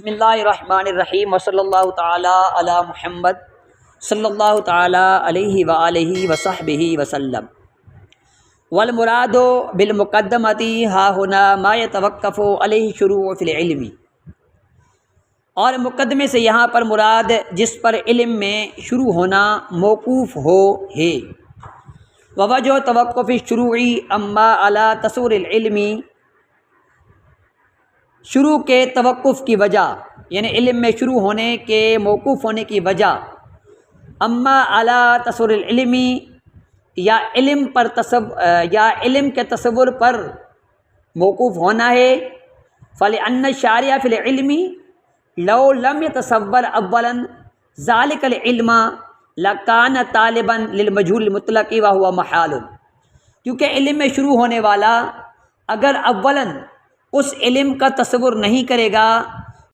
بسم اللہ الرحمن الرحیم وصلی اللہ تعالی علی محمد صلی اللہ تعالی علیہ وآلہ وصحبہ وسلم۔ والمراد بالمقدمۃ ہا ہنا ما یتوقف علیہ شروع فی العلم، اور مقدمے سے یہاں پر مراد جس پر علم میں شروع ہونا موقوف ہو ہے۔ ووجہ توقف الشروع اما علی تصور العلم، شروع کے توقف کی وجہ یعنی علم میں شروع ہونے کے موقوف ہونے کی وجہ اما علی تصور العلم، یا علم پر یا علم کے تصور پر موقوف ہونا ہے۔ فلأن الشارع فی العلم لو لم يتصور اولا ذلك العلم لکان طالبا للمجہول المطلق وهو محال، کیونکہ علم میں شروع ہونے والا اگر اولاً اس علم کا تصور نہیں کرے گا